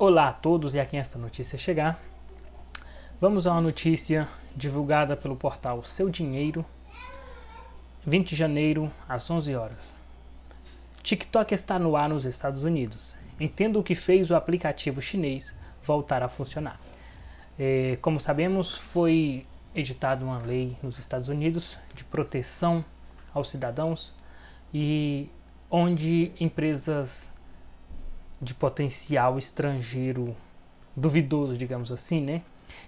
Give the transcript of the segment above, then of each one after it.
Olá a todos e a quem esta notícia chegar. Vamos a uma notícia divulgada pelo portal Seu Dinheiro, 20 de janeiro, às 11 horas. TikTok está no ar nos Estados Unidos. Entenda o que fez o aplicativo chinês voltar a funcionar. Como sabemos, foi editada uma lei nos Estados Unidos de proteção aos cidadãos e onde empresas de potencial estrangeiro duvidoso, digamos assim, né?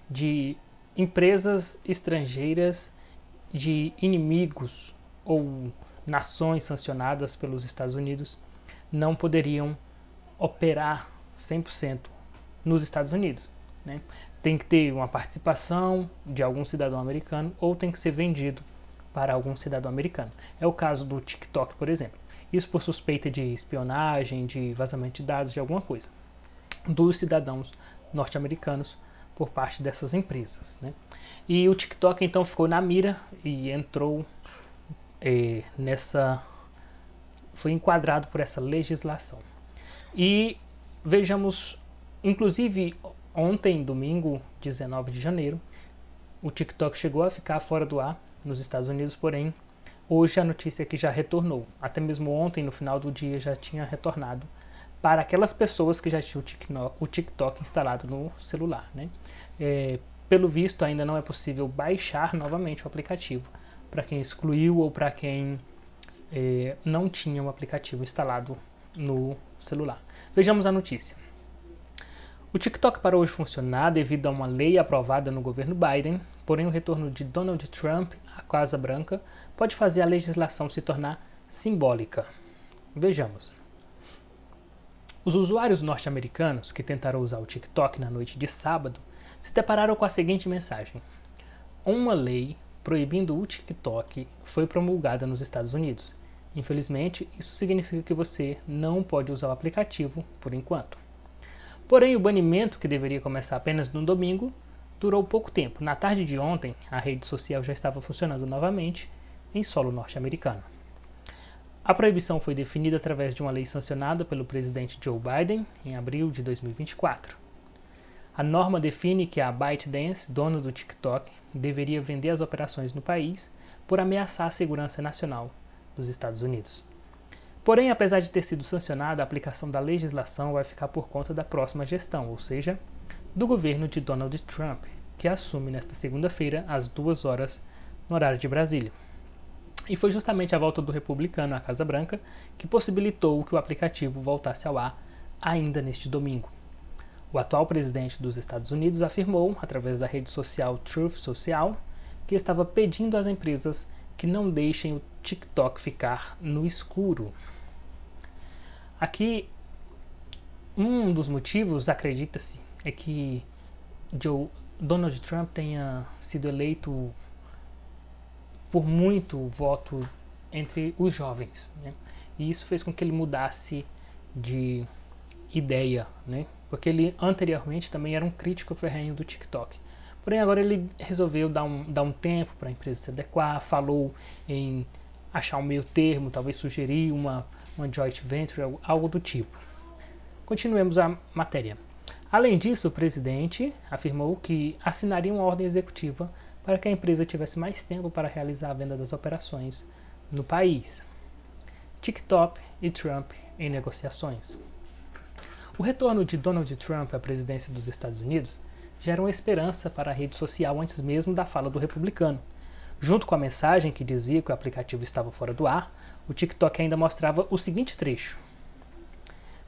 De empresas estrangeiras de inimigos ou nações sancionadas pelos Estados Unidos não poderiam operar 100% nos Estados Unidos, né? Tem que ter uma participação de algum cidadão americano ou tem que ser vendido para algum cidadão americano. É o caso do TikTok, por exemplo. Isso por suspeita de espionagem, de vazamento de dados, de alguma coisa, dos cidadãos norte-americanos por parte dessas empresas, né? E o TikTok então ficou na mira e entrou foi enquadrado por essa legislação. E vejamos, inclusive ontem, domingo, 19 de janeiro, o TikTok chegou a ficar fora do ar nos Estados Unidos, porém hoje a notícia é que já retornou. Até mesmo ontem, no final do dia, já tinha retornado para aquelas pessoas que já tinham o TikTok instalado no celular, né? Pelo visto, ainda não é possível baixar novamente o aplicativo para quem excluiu ou para quem não tinha o aplicativo instalado no celular. Vejamos a notícia. O TikTok parou de funcionar devido a uma lei aprovada no governo Biden, porém o retorno de Donald Trump à Casa Branca pode fazer a legislação se tornar simbólica. Vejamos. Os usuários norte-americanos que tentaram usar o TikTok na noite de sábado se depararam com a seguinte mensagem: uma lei proibindo o TikTok foi promulgada nos Estados Unidos. Infelizmente, isso significa que você não pode usar o aplicativo por enquanto. Porém, o banimento, que deveria começar apenas no domingo, durou pouco tempo. Na tarde de ontem, a rede social já estava funcionando novamente em solo norte-americano. A proibição foi definida através de uma lei sancionada pelo presidente Joe Biden em abril de 2024. A norma define que a ByteDance, dona do TikTok, deveria vender as operações no país por ameaçar a segurança nacional dos Estados Unidos. Porém, apesar de ter sido sancionada, a aplicação da legislação vai ficar por conta da próxima gestão, ou seja, do governo de Donald Trump, que assume nesta segunda-feira às 2 horas no horário de Brasília. E foi justamente a volta do republicano à Casa Branca que possibilitou que o aplicativo voltasse ao ar ainda neste domingo. O atual presidente dos Estados Unidos afirmou, através da rede social Truth Social, que estava pedindo às empresas que não deixem o TikTok ficar no escuro. Aqui, um dos motivos, acredita-se, é que Donald Trump tenha sido eleito por muito voto entre os jovens, né? E isso fez com que ele mudasse de ideia, né? Porque ele anteriormente também era um crítico ferrenho do TikTok. Porém, agora ele resolveu dar um tempo para a empresa se adequar, falou em achar um meio termo, talvez sugerir uma joint venture, algo do tipo. Continuemos a matéria. Além disso, o presidente afirmou que assinaria uma ordem executiva para que a empresa tivesse mais tempo para realizar a venda das operações no país. TikTok e Trump em negociações. O retorno de Donald Trump à presidência dos Estados Unidos gera uma esperança para a rede social antes mesmo da fala do republicano. Junto com a mensagem que dizia que o aplicativo estava fora do ar, o TikTok ainda mostrava o seguinte trecho: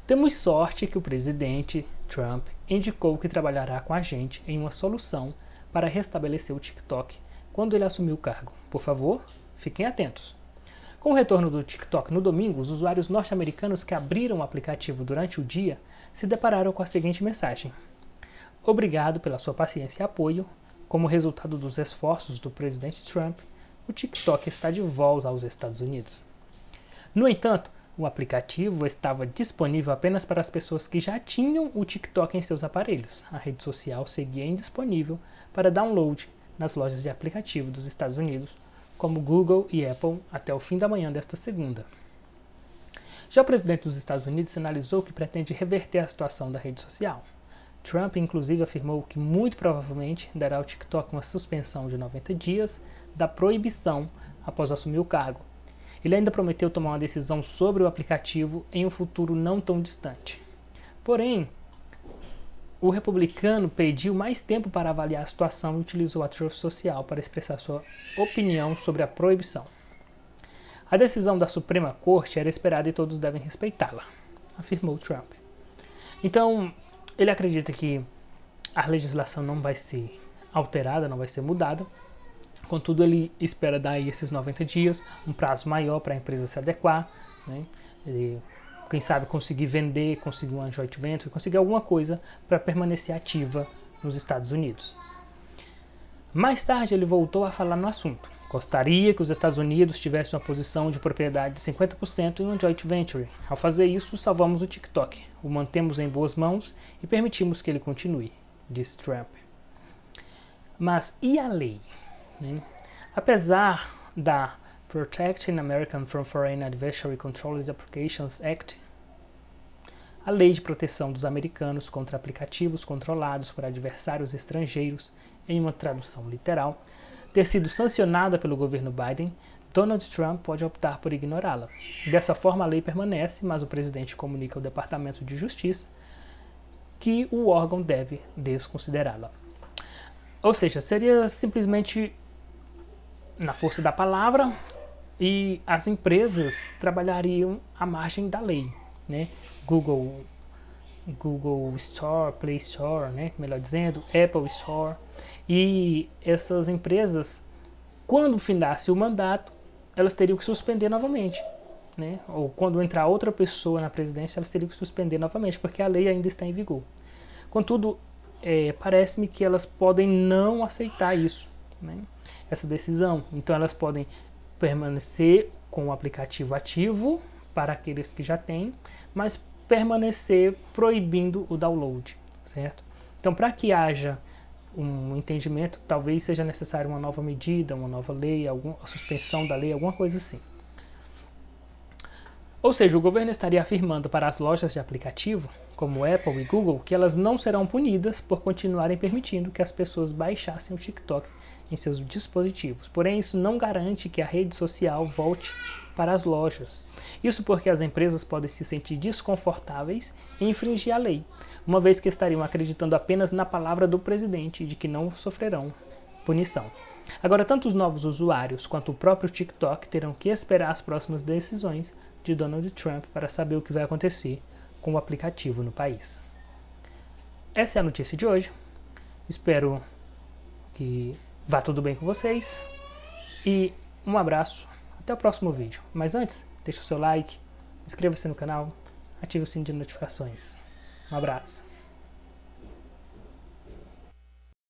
temos sorte que o presidente Trump indicou que trabalhará com a gente em uma solução para restabelecer o TikTok quando ele assumir o cargo. Por favor, fiquem atentos. Com o retorno do TikTok no domingo, os usuários norte-americanos que abriram o aplicativo durante o dia se depararam com a seguinte mensagem: obrigado pela sua paciência e apoio. Como resultado dos esforços do presidente Trump, o TikTok está de volta aos Estados Unidos. No entanto, o aplicativo estava disponível apenas para as pessoas que já tinham o TikTok em seus aparelhos. A rede social seguia indisponível para download nas lojas de aplicativo dos Estados Unidos, como Google e Apple, até o fim da manhã desta segunda. Já o presidente dos Estados Unidos sinalizou que pretende reverter a situação da rede social. Trump, inclusive, afirmou que muito provavelmente dará ao TikTok uma suspensão de 90 dias da proibição após assumir o cargo. Ele ainda prometeu tomar uma decisão sobre o aplicativo em um futuro não tão distante. Porém, o republicano pediu mais tempo para avaliar a situação e utilizou a Truth Social para expressar sua opinião sobre a proibição. A decisão da Suprema Corte era esperada e todos devem respeitá-la, afirmou Trump. Então, ele acredita que a legislação não vai ser alterada, não vai ser mudada. Contudo, ele espera dar aí esses 90 dias, um prazo maior para a empresa se adequar, né? Quem sabe conseguir vender, conseguir uma joint venture, conseguir alguma coisa para permanecer ativa nos Estados Unidos. Mais tarde, ele voltou a falar no assunto. Gostaria que os Estados Unidos tivessem uma posição de propriedade de 50% em uma joint venture. Ao fazer isso, salvamos o TikTok, o mantemos em boas mãos e permitimos que ele continue, disse Trump. Mas e a lei? Apesar da Protecting Americans from Foreign Adversary Controlled Applications Act, a Lei de Proteção dos Americanos contra Aplicativos Controlados por Adversários Estrangeiros, em uma tradução literal, ter sido sancionada pelo governo Biden, Donald Trump pode optar por ignorá-la. Dessa forma, a lei permanece, mas o presidente comunica ao Departamento de Justiça que o órgão deve desconsiderá-la. Ou seja, seria simplesmente na força da palavra e as empresas trabalhariam à margem da lei, né? Google Store, Play Store, né? Melhor dizendo, Apple Store. E essas empresas, quando findasse o mandato, elas teriam que suspender novamente, né? Ou quando entrar outra pessoa na presidência, elas teriam que suspender novamente, porque a lei ainda está em vigor. Contudo, parece-me que elas podem não aceitar isso, né? Essa decisão. Então elas podem permanecer com o aplicativo ativo para aqueles que já têm, mas permanecer proibindo o download, certo? Então, para que haja um entendimento, talvez seja necessário uma nova medida, uma nova lei, a suspensão da lei, alguma coisa assim. Ou seja, o governo estaria afirmando para as lojas de aplicativo, como Apple e Google, que elas não serão punidas por continuarem permitindo que as pessoas baixassem o TikTok em seus dispositivos. Porém, isso não garante que a rede social volte para as lojas. Isso porque as empresas podem se sentir desconfortáveis em infringir a lei, uma vez que estariam acreditando apenas na palavra do presidente de que não sofrerão punição. Agora, tanto os novos usuários quanto o próprio TikTok terão que esperar as próximas decisões de Donald Trump para saber o que vai acontecer com o aplicativo no país. Essa é a notícia de hoje. Espero que vá tudo bem com vocês e um abraço. Até o próximo vídeo. Mas antes, deixe o seu like, inscreva-se no canal, ative o sininho de notificações. Um abraço.